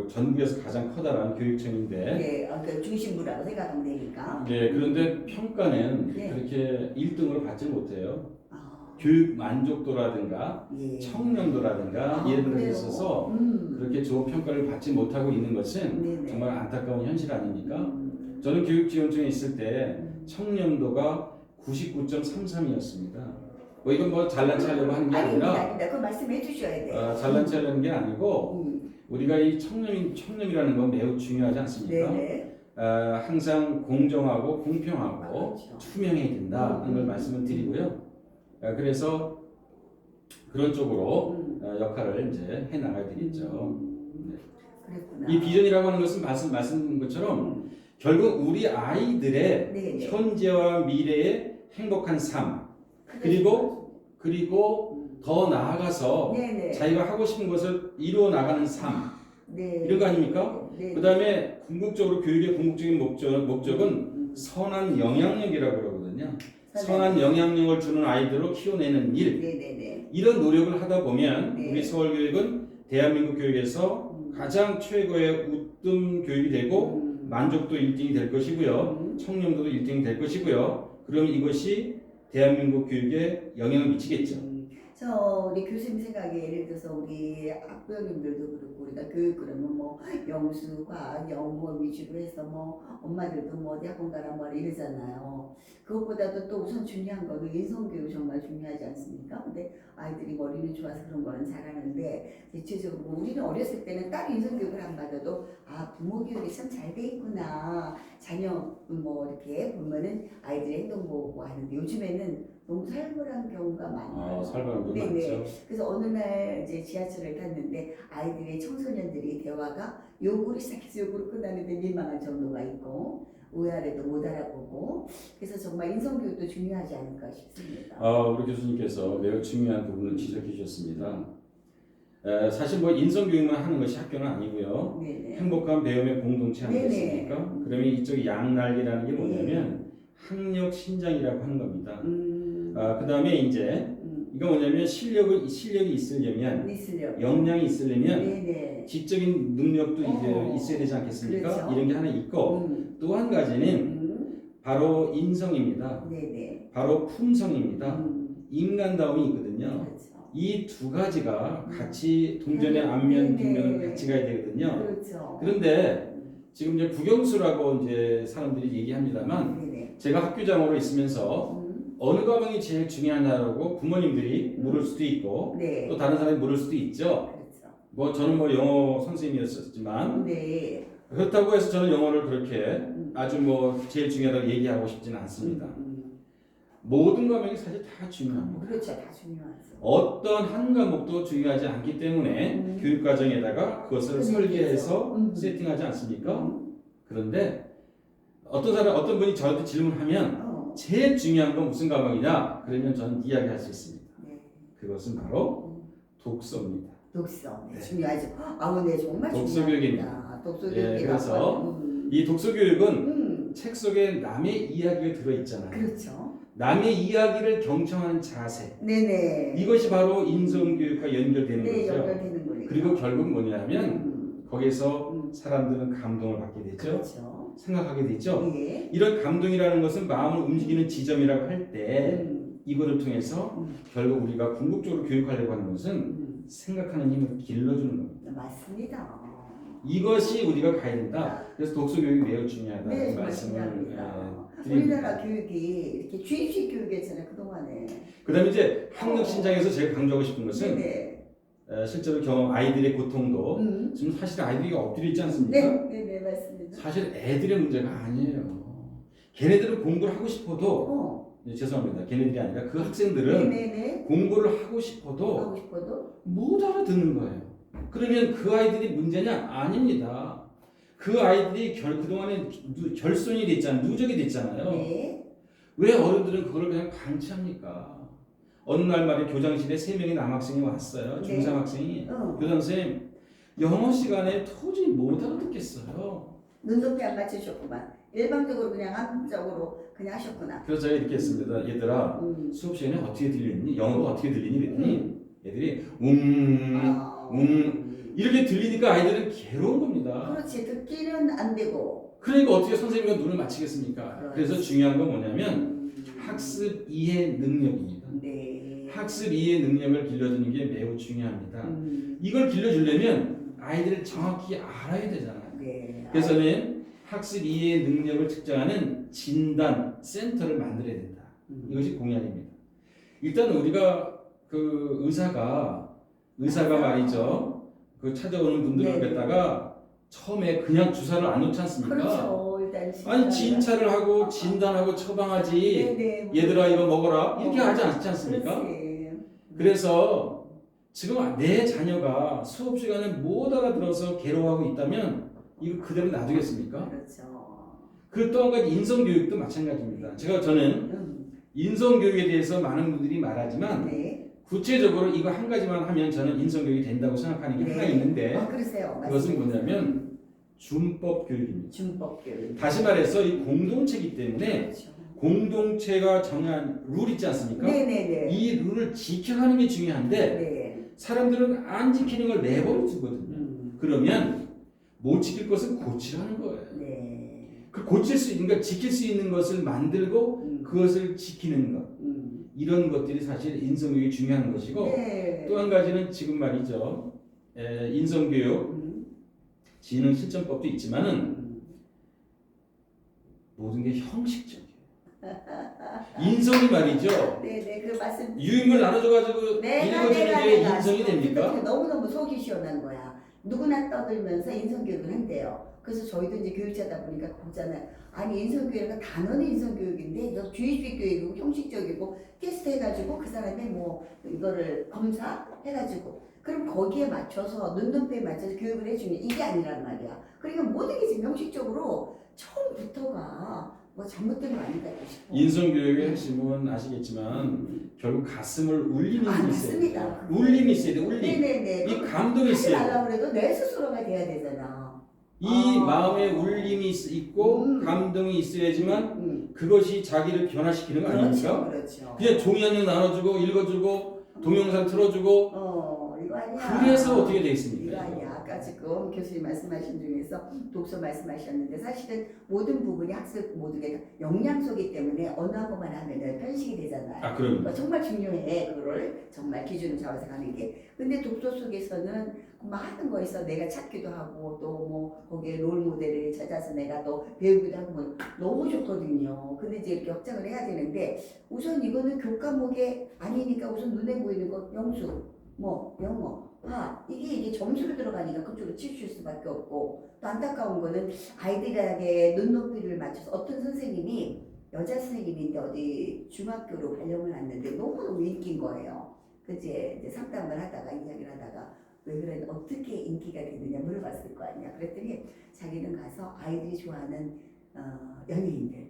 전국에서 가장 커다란 교육청인데, 네, 그 중심부라고 생각하면 되니까. 네, 그런데 평가는 네. 그렇게 1등으로 받지 못해요. 아, 교육 만족도라든가 예. 청렴도라든가 이런 것에 그래요? 있어서 그렇게 좋은 평가를 받지 못하고 있는 것은 네네. 정말 안타까운 현실 아닙니까? 저는 교육지원청에 있을 때 청렴도가 99.33이었습니다. 뭐 이건 뭐 잘난 체하려고 하는 게 아니라 아닙니다. 그거 말씀해 주셔야 돼요. 잘난 체하려는 게 아니고 우리가 이 청렴이라는 건 매우 중요하지 않습니까? 네네. 항상 공정하고 공평하고 그렇죠. 투명해야 된다는 걸 말씀을 드리고요. 그래서 그런 쪽으로 역할을 이제 해 나가야 되겠죠. 그랬구나. 이 비전이라고 하는 것은 말씀 것처럼 결국 우리 아이들의 네네. 현재와 미래의 행복한 삶 그리고 더 나아가서 네네. 자기가 하고 싶은 것을 이루어 나가는 삶 네. 이런 거 아닙니까? 네. 그 다음에 궁극적으로 교육의 궁극적인 목적은 선한 영향력이라고 그러거든요. 선한 영향력을 주는 아이들로 키워내는 일. 네네네. 이런 노력을 하다 보면 네. 우리 서울교육은 대한민국 교육에서 가장 최고의 우등 교육이 되고 만족도 1등이 될 것이고요. 청렴도도 1등이 될 것이고요. 그럼 이것이 대한민국 교육에 영향을 미치겠죠. 저 우리 교수님 생각에 예를 들어서 우리 학부형님들도 그렇고 우리가 교육 그러면 뭐 영수, 과학, 영어 위주로 해서 뭐 엄마들도 뭐 대학원 가라 뭐 이러잖아요. 그것보다도 또 우선 중요한 거는 인성교육 정말 중요하지 않습니까? 근데 아이들이 머리는 좋아서 그런 거는 잘하는데 대체적으로 우리는 어렸을 때는 따로 인성교육을 안 받아도 아 부모 교육이 참 잘 돼 있구나. 자녀 뭐 이렇게 보면은 아이들의 행동 보고 하는데 요즘에는 너무 살벌한 경우가 많아요. 살벌한 경우 네네. 많죠. 그래서 어느 날 이제 지하철을 탔는데 아이들의 청소년들이 대화가 욕으로 시작해서 욕으로 끝나는데 민망한 정도가 있고 의아래도 못 알아보고 그래서 정말 인성교육도 중요하지 않을까 싶습니다. 우리 교수님께서 매우 중요한 부분을 지적해 주셨습니다. 사실 뭐 인성교육만 하는 것이 학교는 아니고요. 네네. 행복한 배움의 공동체 아니겠습니까? 그러면 이쪽 양날개라는 게 뭐냐면 학력 신장이라고 하는 겁니다. 그 다음에 이제 이거 뭐냐면 실력이 있으려면 역량이 있으려면 네네. 지적인 능력도 이제 있어야 되지 않겠습니까? 그렇죠. 이런 게 하나 있고 또 한 가지는 바로 인성입니다. 네네. 바로 품성입니다. 인간다움이 있거든요. 그렇죠. 이 두 가지가 같이 동전의 앞면 뒷면을 같이 가야 되거든요. 그렇죠. 그런데 지금 이제 국영수라고 이제 사람들이 얘기합니다만 네네. 제가 학교장으로 있으면서 어느 과목이 제일 중요하냐고 부모님들이 물을 수도 있고 네. 또 다른 사람이 물을 수도 있죠. 그렇죠. 뭐 저는 뭐 영어 선생님이었지만 네. 그렇다고 해서 저는 영어를 그렇게 아주 뭐 제일 중요하다고 얘기하고 싶지는 않습니다. 모든 과목이 사실 다 중요합니다. 그렇죠. 다 중요하죠. 어떤 한 과목도 중요하지 않기 때문에 교육 과정에다가 그것을 설계해서 세팅하지 않습니까? 그런데 어떤 분이 저한테 질문하면 제일 중요한 건 무슨 과목이냐? 그러면 저는 이야기할 수 있습니다. 네. 그것은 바로 독서입니다. 독서 네. 중요하죠. 네 정말 독서 중요합니다. 독서 교육이 네, 그래서 이 독서 교육은 책 속에 남의 이야기가 들어 있잖아요. 그렇죠. 남의 이야기를 경청하는 자세. 네네. 이것이 바로 인성 교육과 연결되는 네, 거죠. 연결되는 거니까. 그리고 결국 뭐냐면 거기서 사람들은 감동을 받게 되죠. 그렇죠. 생각하게 되죠. 예. 이런 감동이라는 것은 마음을 움직이는 지점이라고 할 때 이거를 통해서 결국 우리가 궁극적으로 교육하려고 하는 것은 생각하는 힘을 길러주는 겁니다. 맞습니다. 이것이 우리가 가야 된다. 그래서 독서 교육이 매우 중요하다는 네, 말씀을 중요합니다. 우리나라 교육이 이렇게 주입식 교육이었잖아요 그동안에. 그다음에 이제 한국 신장에서 제가 강조하고 싶은 것은 실제로 경험 아이들의 고통도 지금 사실 아이들이 엎드려 있지 않습니까? 네, 맞습니다. 사실 애들의 문제가 아니에요. 걔네들은 공부를 하고 싶어도 죄송합니다. 걔네들이 아니라 그 학생들은 공부를 하고 싶어도 못 알아듣는 거예요. 그러면 그 아이들이 문제냐? 아닙니다. 그 아이들이 그동안에 결손이 됐잖아요. 누적이 됐잖아요. 왜 어른들은 그걸 그냥 방치합니까? 어느 날 말에 교장실에 3명의 남학생이 왔어요. 중3 학생이. 교장 선생님, 영어 시간에 도저히 못 알아듣겠어요. 눈높이 안 맞추셨구만. 일방적으로 그냥 한쪽으로 그냥 하셨구나. 그래서 제가 이렇게 했습니다. 얘들아, 수업 시간에 어떻게 들리니? 영어가 어떻게 들리니? 그랬더니 애들이 이렇게 들리니까 아이들은 괴로운 겁니다. 그렇지. 듣기는 안 되고. 그러니까 어떻게 선생님과 눈을 맞추겠습니까? 그래서 중요한 건 뭐냐면 학습 이해 능력입니다. 학습 이해 능력을 길러주는 게 매우 중요합니다. 이걸 길러주려면 아이들을 정확히 알아야 되잖아요. 그래서는 학습 이해 능력을 측정하는 진단 센터를 만들어야 된다. 이것이 공약입니다. 일단 우리가 그 의사가 말이죠. 그 찾아오는 분들을 갖다가 처음에 그냥 주사를 안 놓지 않습니까? 그렇죠. 일단 아니 진찰을 하고 진단하고 처방하지. 얘들아 이거 먹어라 이렇게 하지 않지 않습니까? 그래서 지금 내 자녀가 수업 시간에 못 알아들어서 괴로워하고 있다면 이거 그대로 놔두겠습니까? 그렇죠. 그 또 한 가지 인성교육도 마찬가지입니다. 저는 인성교육에 대해서 많은 분들이 말하지만 구체적으로 이거 한 가지만 하면 저는 인성교육이 된다고 생각하는 게 하나 있는데 그러세요. 그것은 뭐냐면 준법 교육입니다. 준법 교육. 다시 말해서 이 공동체이기 때문에 공동체가 정한 룰 있지 않습니까? 이 룰을 지켜가는 게 중요한데 사람들은 안 지키는 걸 내버려 두거든요. 그러면 못 지킬 것은 고치라는 거예요. 그 고칠 수 있는, 그러니까 지킬 수 있는 것을 만들고 그것을 지키는 것. 이런 것들이 사실 인성교육이 중요한 것이고 또 한 가지는 지금 말이죠. 인성교육, 지능실천법도 있지만은 모든 게 형식적이에요. 인성이 말이죠. 그 말씀. 유인물 나눠줘가지고 읽어주는 게 인성이 됩니까? 너무너무 속이 시원한 거야. 누구나 떠들면서 인성교육을 한대요. 그래서 저희도 이제 교육자다 보니까 보잖아요. 아니 인성교육은 단어는 인성교육인데 이거 주의식 교육이고 형식적이고 테스트 해가지고 그 사람의 뭐 이거를 검사해가지고 그럼 거기에 맞춰서 눈높이에 맞춰서 교육을 해주는 이게 아니란 말이야. 그러니까 모든 게 지금 형식적으로 처음부터가 뭐 잘못된 거 아닌가 싶어. 인성교육의 핵심은 아시겠지만 결국 가슴을 울리는 게 있어야 맞습니다. 울림이 있어야 돼. 울림. 이 감동이 있어야 돼. 하려고 그래도 내 스스로가 돼야 되잖아. 이 마음에 울림이 있고 감동이 있어야지만 그것이 자기를 변화시키는 거 아닙니까? 그렇죠. 그냥 종이 한 장 나눠주고 읽어주고 동영상 틀어주고 이거 아니야. 그래서 어떻게 돼 있습니까? 이거 아니야. 아까 지금 교수님 말씀하신 중에서 독서 말씀하셨는데 사실은 모든 부분이 학습 모든 게 영양소이기 때문에 어느 한 것만 하면 편식이 되잖아요. 그러니까 정말 중요해. 그거를 정말 기준을 잡아서 가는 게. 근데 독서 속에서는 많은 거에서 내가 찾기도 하고 또 뭐 거기에 롤 모델을 찾아서 내가 또 배우기도 하고 뭐 너무 좋거든요. 근데 이제 이렇게 확장을 해야 되는데 우선 이거는 교과목에 아니니까 우선 눈에 보이는 거 영수, 뭐 영어, 이게 점수로 들어가니까 그쪽으로 치우칠 수밖에 없고 또 안타까운 거는 아이들에게 눈높이를 맞춰서 어떤 선생님이 여자 선생님인데 어디 중학교로 발령을 났는데 너무너무 인기인 거예요. 그제 이제 상담을 하다가 이야기를 하다가 왜 그래 어떻게 인기가 되느냐 물어봤을 거 아니야. 그랬더니 자기는 가서 아이들이 좋아하는 연예인들,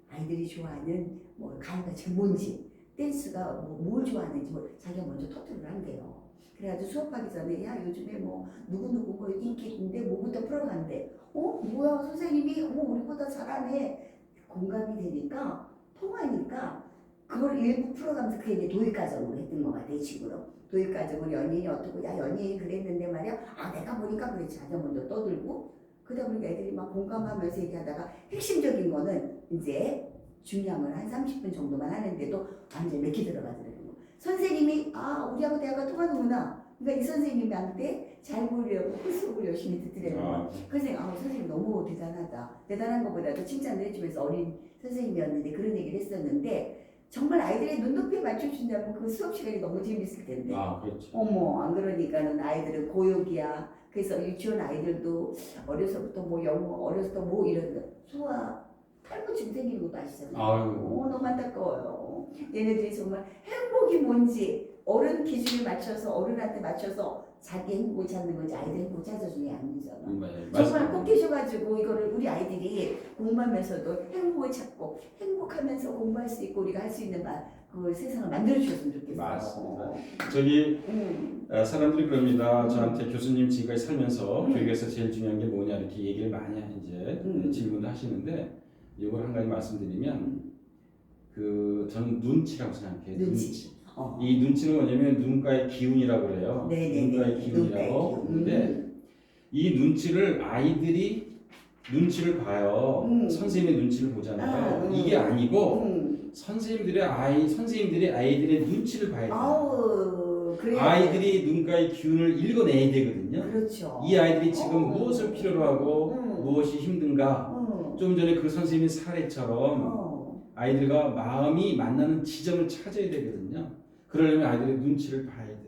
아이들이 좋아하는 뭐 가요가 뭔지, 댄스가 뭘 좋아하는지 자기가 먼저 터득을 한대요. 그래가지고 수업하기 전에 야 요즘에 뭐 누구누구 뭐 인기 있는데 뭐부터 풀어간대. 뭐야 선생님이 우리보다 잘하네. 공감이 되니까 통하니까 그걸 일부 풀어가면서 그게 이제 도입과정으로 했던 것 같아. 이 친구로 도입과정으로 연예인이 어떻고 야 연예인 그랬는데 말이야 내가 보니까 그랬지 자기가 먼저 떠들고 그러다 보니까 애들이 막 공감하면서 얘기하다가 핵심적인 거는 이제 중요한 건 한 30분 정도만 하는데도 완전 맥히 들어가더라고요. 선생님이 우리하고 대화가 통하는구나. 그러니까 이 선생님한테 잘 보려고 그 수업을 열심히 듣더라고요. 그래서 선생님 너무 대단하다. 대단한 것보다도 칭찬을 해주면서 어린 선생님이었는데 그런 얘기를 했었는데 정말 아이들의 눈높이에 맞춰준다면 그 수업 시간이 너무 재밌을 텐데. 그렇죠. 어머, 안 그러니까는 아이들은 고육이야. 그래서 유치원 아이들도 어려서부터 뭐 영어, 어려서부터 뭐 이런 거 소아 탈모 지금 생기는 것도 아시잖아요. 너무 안타까워요. 얘네들이 정말 행복이 뭔지 어른 기준에 맞춰서 어른한테 맞춰서 자기 행복을 찾는 건지 아이들 행복을 찾아주는 게 아니잖아. 정말 꼭 계셔가지고 이거를 우리 아이들이 공부하면서도 행복을 찾고 행복하면서 공부할 수 있고 우리가 할 수 있는 그 세상을 만들어주셨으면 좋겠어요. 맞습니다. 저기 사람들이 그럽니다. 저한테 교수님 지금까지 살면서 교육에서 제일 중요한 게 뭐냐 이렇게 얘기를 많이 이제 질문을 하시는데 이걸 한 가지 말씀드리면 저는 눈치라고 생각해요. 눈치. 이 눈치는 뭐냐면 눈가의 기운이라고 그래요. 눈가의 기운이라고. 근데 이 눈치를 아이들이 눈치를 봐요. 선생님의 눈치를 보잖아요. 이게 아니고 선생님들이 아이들의 눈치를 봐야 돼요. 아이들이 눈가의 기운을 읽어내야 되거든요. 그렇죠. 이 아이들이 지금 무엇을 필요로 하고 무엇이 힘든가. 좀 전에 그 선생님의 사례처럼 아이들과 마음이 만나는 지점을 찾아야 되거든요. 그러려면 아이들의 눈치를 봐야 돼요.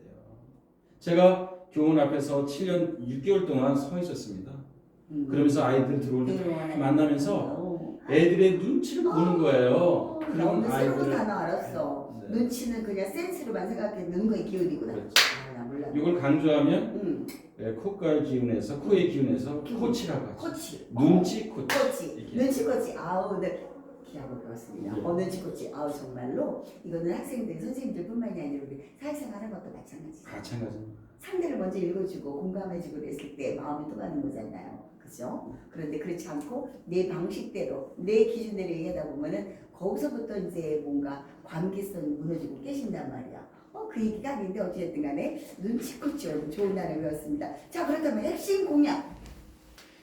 제가 교원 앞에서 7년 6개월 동안 서 있었습니다. 그러면서 아이들 들어올 때 다 만나면서 애들의 눈치를 보는 거예요. 그럼 새로운 단어 알았어. 눈치는 그냥 센스로만 생각해. 눈의 기운이구나. 그렇죠. 나 몰랐네. 이걸 강조하면 콧가의 기운에서 코의 기운에서 코치라고 하죠. 코치. 눈치 코치. 눈치 코치. 네. 기하고 배웠습니다. 눈치 코치. 정말로 이거는 학생들, 선생님들뿐만이 아니라 우리 사회생활 하는 것도 마찬가지입니다. 상대를 먼저 읽어주고 공감해주고 그랬을 때 마음이 또 가는 거잖아요. 그죠? 그런데 그렇지 않고 내 방식대로 내 기준대로 얘기하다 보면은 거기서부터 이제 뭔가 관계성이 무너지고 깨진단 말이야. 그 얘기가 아닌데 어찌됐든 간에 눈치껏 좋은 단어 배웠습니다. 자, 그렇다면 핵심 공약.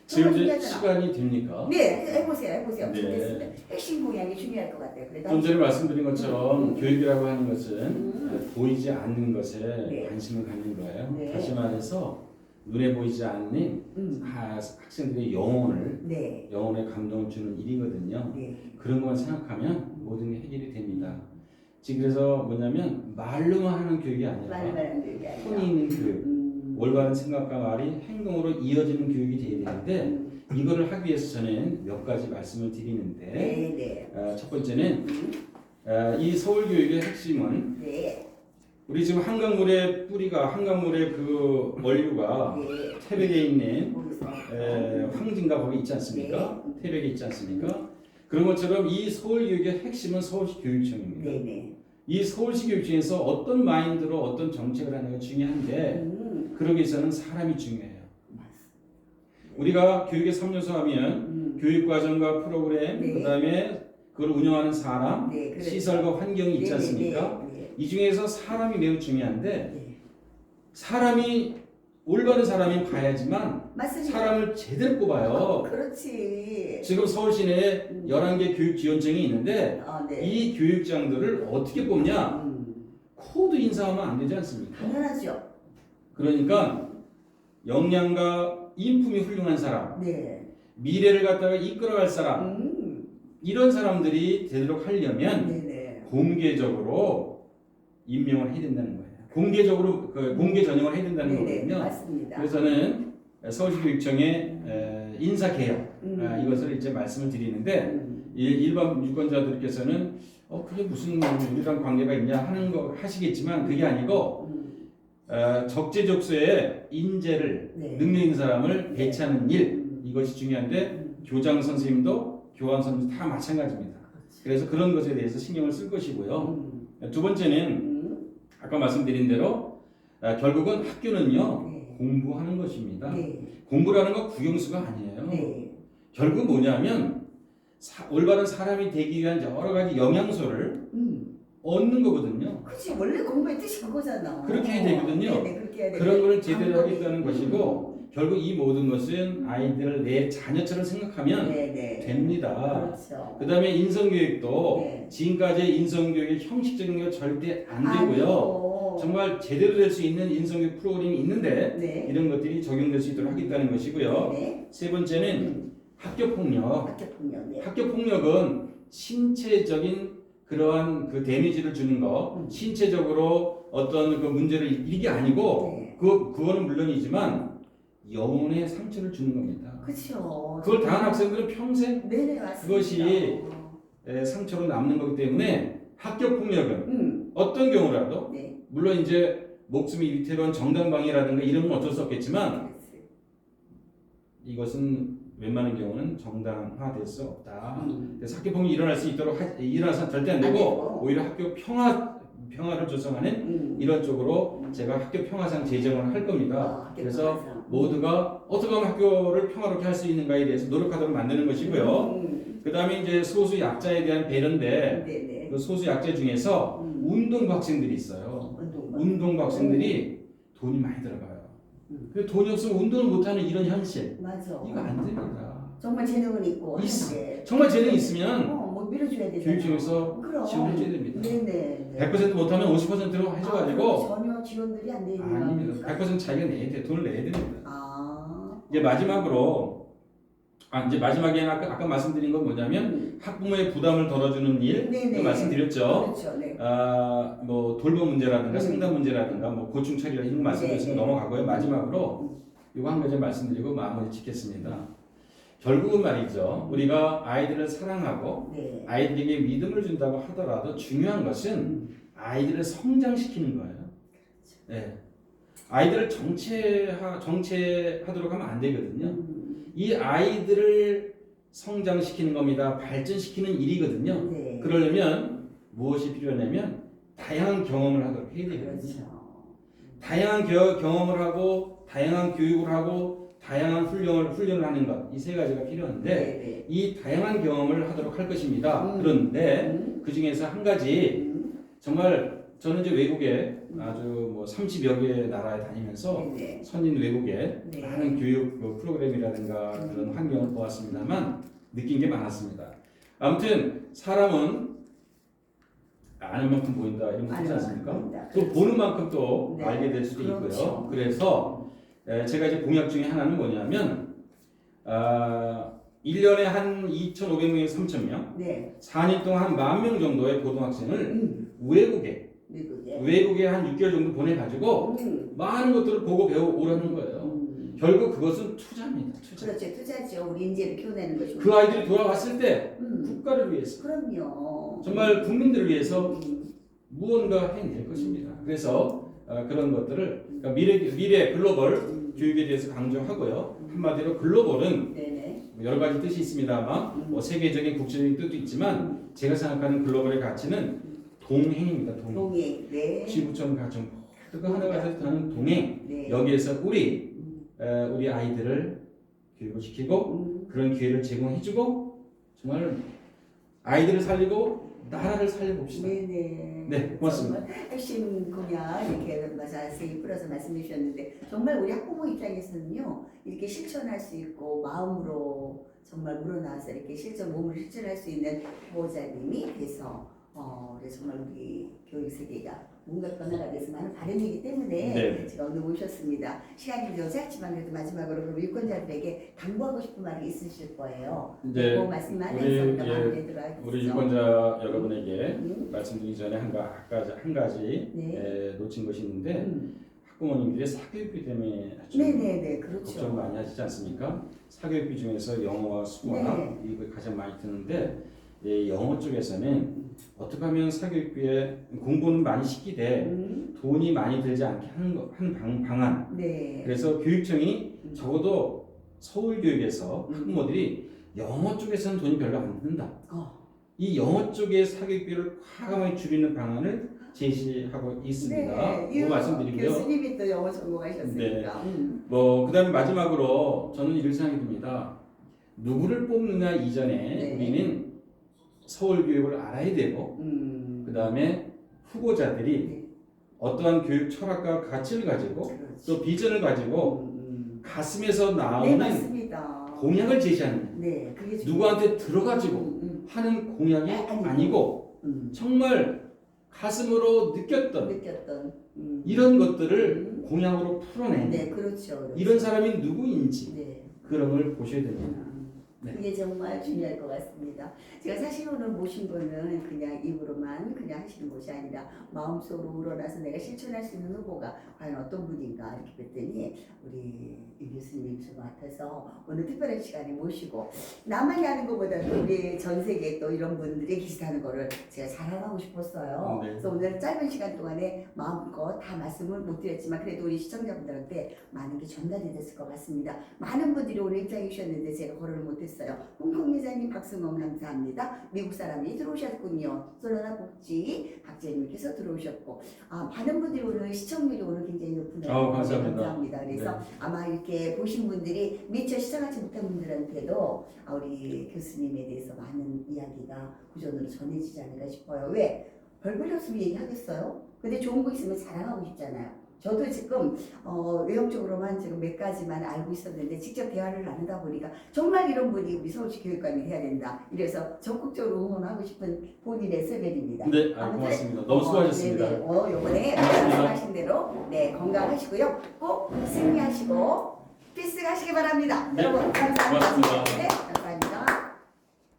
지금 이제 시간이 됩니까? 네, 해보세요. 네. 핵심 공약이 중요할 것 같아요. 좀 전에 말씀드린 것처럼 교육이라고 하는 것은 보이지 않는 것에 관심을 갖는 거예요. 다시 말해서 눈에 보이지 않는 학생들의 영혼에 감동을 주는 일이거든요. 그런 것만 생각하면 모든 게 해결이 됩니다. 지금 그래서 뭐냐면 말로만 하는 교육이 아니라 혼이 있는 교육, 올바른 생각과 말이 행동으로 이어지는 교육이 돼야 되는데 이거를 하기 위해서 저는 몇 가지 말씀을 드리는데 첫 번째는 이 서울교육의 핵심은 우리 지금 한강물의 그 원류가 태백에 있는 황진가 거기 있지 않습니까? 태백에 있지 않습니까? 그런 것처럼 이 서울교육의 핵심은 서울시 교육청입니다. 이 서울시 교육청에서 어떤 마인드로 어떤 정책을 하는 게 중요한데 그러기 위해서는 사람이 중요해요. 우리가 교육의 3요소 하면 교육과정과 프로그램, 그 다음에 그걸 운영하는 사람, 시설과 환경이 있지 않습니까? 이 중에서 사람이 매우 중요한데 올바른 사람이 봐야지만 사람을 제대로 뽑아요. 그렇지. 지금 서울 시내에 11개 교육지원청이 있는데 이 교육장들을 어떻게 뽑냐? 코드 인사하면 안 되지 않습니까? 당연하죠. 그러니까 역량과 인품이 훌륭한 사람, 미래를 갖다가 이끌어갈 사람, 이런 사람들이 되도록 하려면 공개적으로 임명을 해야 된다는 거예요. 공개적으로 공개 전형을 해야 된다는 거거든요. 맞습니다. 그래서 저는 서울시교육청의 인사 개혁 이것을 이제 말씀을 드리는데 일반 유권자들께서는 그게 무슨 우리랑 관계가 있냐 하는 거 하시겠지만 그게 아니고 적재적소에 인재를 능력 있는 사람을 배치하는 일 이것이 중요한데 교장 선생님도 교환 선생님 다 마찬가지입니다. 그래서 그런 것에 대해서 신경을 쓸 것이고요. 두 번째는 아까 말씀드린 대로 결국은 학교는요 공부하는 것입니다. 공부라는 건 국영수가 아니에요. 결국 뭐냐면 올바른 사람이 되기 위한 여러 가지 영양소를 얻는 거거든요. 그렇지. 원래 공부의 뜻이 그거잖아. 그렇게 해야 되거든요. 그렇게 해야 그런 걸 제대로 하겠다는 것이고 결국 이 모든 것은 아이들을 내 자녀처럼 생각하면 됩니다. 그렇죠. 그 다음에 인성교육도 지금까지의 인성교육의 형식적인 거 절대 안 되고요. 정말 제대로 될 수 있는 인성교육 프로그램이 있는데 이런 것들이 적용될 수 있도록 하겠다는 것이고요. 세 번째는 학교폭력. 학교폭력은 신체적인 그러한 그 데미지를 주는 거, 신체적으로 어떤 그 문제를 이게 아니고 그거는 물론이지만 영혼의 상처를 주는 겁니다. 그렇죠. 그걸 당한 학생들은 평생 맞습니다. 그것이 상처로 남는 거기 때문에 학교폭력은 어떤 경우라도 물론 이제 목숨이 위태로운 정당방위라든가 이런 건 어쩔 수 없겠지만 이것은 웬만한 경우는 정당화될 수 없다. 그래서 학교폭력이 일어날 수 있도록 일어나서 절대 안 되고 오히려 학교 평화를 조성하는 이런 쪽으로 제가 학교 평화상 제정을 할 겁니다. 그래서 모두가 어떻게 하면 학교를 평화롭게 할 수 있는가에 대해서 노력하도록 만드는 것이고요. 그 다음에 이제 소수 약자에 대한 배려인데 그 소수 약자 중에서 운동부 학생들이 있어요. 운동부 학생들이 돈이 많이 들어가요. 그 돈이 없으면 운동을 못하는 이런 현실. 맞아. 이거 안 됩니다. 정말 재능은 있고. 정말 재능이 있으면 뭐 밀어줘야 되잖아. 교육청에서 지원해줘야 됩니다. 100% 못하면 50%로 해줘가지고. 전혀 지원들이 안 돼 있는 아닙니다. 100% 자기가 내야 돼. 돈을 내야 됩니다. 이제 마지막에 아까 말씀드린 건 뭐냐면 학부모의 부담을 덜어주는 일 말씀드렸죠. 그렇죠. 뭐 돌봄 문제라든가 상담 문제라든가 뭐 고충 처리라 이런 거 말씀드렸으면 넘어가고요. 마지막으로 이거 한 가지 말씀드리고 마무리 짓겠습니다. 결국은 말이죠. 우리가 아이들을 사랑하고 아이들에게 믿음을 준다고 하더라도 중요한 것은 아이들을 성장시키는 거예요. 아이들을 정체하도록 하면 안 되거든요. 이 아이들을 성장시키는 겁니다. 발전시키는 일이거든요. 그러려면 무엇이 필요하냐면 다양한 경험을 하도록 해야 되거든요. 다양한 경험을 하고 다양한 교육을 하고 다양한 훈련을 하는 것, 이 세 가지가 필요한데 이 다양한 경험을 하도록 할 것입니다. 그런데 그 중에서 한 가지 정말 저는 이제 외국에 아주 뭐 30여 개의 나라에 다니면서 선진 외국의 많은 교육 프로그램이라든가 그런 환경을 보았습니다만 느낀 게 많았습니다. 아무튼 사람은 아는 만큼 보인다 이런 거 있지 않습니까? 또 보는 만큼 또 알게 될 수도 있고요. 그래서 제가 이제 공약 중에 하나는 뭐냐면 1년에 한 2,500명에서 3,000명 4년 동안 한 10,000명 정도의 고등학생을 외국에 한 6개월 정도 보내가지고 많은 것들을 보고 배워오라는 거예요. 결국 그것은 투자입니다. 그렇죠. 투자죠. 우리 인재를 키워내는 것이고. 그 아이들이 돌아왔을 때 국가를 위해서 그럼요. 정말 국민들을 위해서 무언가 해낼 것입니다. 그래서 그런 것들을 그러니까 미래 글로벌 교육에 대해서 강조하고요. 한마디로 글로벌은 여러 가지 뜻이 있습니다만 뭐 세계적인 국제적인 뜻도 있지만 제가 생각하는 글로벌의 가치는 동행입니다. 동행. 지구촌 가정 그 하나가 되는 동행. 여기에서 우리 아이들을 교육을 시키고 그런 기회를 제공해주고 정말 아이들을 살리고 나라를 살려봅시다. 네, 고맙습니다. 핵심 공약 이렇게 자세히 풀어서 말씀해 주셨는데 정말 우리 학부모 입장에서는요 이렇게 실천할 수 있고 마음으로 정말 물어나와서 이렇게 몸으로 실천할 수 있는 보호자님이 돼서 정말 우리 교육 세계가 뭔가 변화가 돼서 많은 바람이기 때문에 제가 오늘 모셨습니다. 시간이 좀 짧지만 그래도 마지막으로 그럼 유권자들에게 당부하고 싶은 말이 있으실 거예요. 그 말씀하면서 마무리하도록 하겠습니다. 우리 유권자 여러분에게 말씀드리기 전에 한 가지 놓친 것이 있는데 학부모님들이 사교육비 때문에 그렇죠. 걱정 많이 하시지 않습니까? 사교육비 중에서 영어와 수학 이거 가장 많이 드는데 영어 쪽에서는 어떻게 하면 사교육비에 공부는 많이 시키되 돈이 많이 들지 않게 하는 방안. 그래서 교육청이 적어도 서울교육에서 학부모들이 영어 쪽에서는 돈이 별로 안 든다. 이 영어 쪽의 사교육비를 과감하게 줄이는 방안을 제시하고 있습니다. 뭐 말씀드리고요. 교수님이 또 영어 전공하셨으니까. 그다음에 마지막으로 저는 이런 생각이 듭니다. 누구를 뽑느냐 이전에 우리는 서울 교육을 알아야 되고 그 다음에 후보자들이 어떠한 교육 철학과 가치를 가지고 또 비전을 가지고 가슴에서 네, 나오는 맞습니다. 공약을 제시하는 네, 그게 누구한테 들어가지고 하는 공약이 아니고 정말 가슴으로 느꼈던 이런 것들을 공약으로 풀어내는 네, 그렇죠. 이런 사람이 누구인지 네. 그런 걸 보셔야 됩니다. 네. 그게 정말 중요할 것 같습니다. 제가 사실 오늘 모신 분은 그냥 입으로만 그냥 하시는 것이 아니라 마음속으로 우러나서 내가 실천할 수 있는 후보가 과연 어떤 분인가 이렇게 뵀더니 우리 이 교수님이 좀 맡아서 오늘 특별한 시간에 모시고 나만이 하는 것보다는 우리 전 세계에 또 이런 분들이 계시다는 거를 제가 자랑하고 싶었어요. 네. 그래서 오늘 짧은 시간 동안에 마음껏 다 말씀을 못 드렸지만 그래도 우리 시청자분들한테 많은 게 전달이 됐을 것 같습니다. 많은 분들이 오늘 입장해 주셨는데 제가 거론을 못했어요. 홍콩 회장님 박수홍 감사합니다. 미국 사람이 들어오셨군요. 솔로나 복지 박재님께서 들어오셨고 많은 분들이 오늘 시청률이 오늘 굉장히 높은데요. 감사합니다. 그래서 네. 아마 이렇게 보신 분들이 미처 시청하지 못한 분들한테도 우리 교수님에 대해서 많은 이야기가 구전으로 전해지지 않을까 싶어요. 왜? 별볼일 없으면 얘기하겠어요? 근데 좋은 거 있으면 자랑하고 싶잖아요. 저도 지금 외형적으로만 지금 몇 가지만 알고 있었는데 직접 대화를 나누다 보니까 정말 이런 분이 우리 서울시 교육감이 돼야 된다. 이래서 적극적으로 응원하고 싶은 본인의 세벨입니다. 네, 고맙습니다. 너무 수고하셨습니다. 요번에 말씀하신 대로 네, 건강하시고요. 꼭 승리하시고 필승하시기 바랍니다. 네, 여러분 감사합니다. 고맙습니다. 네, 감사합니다.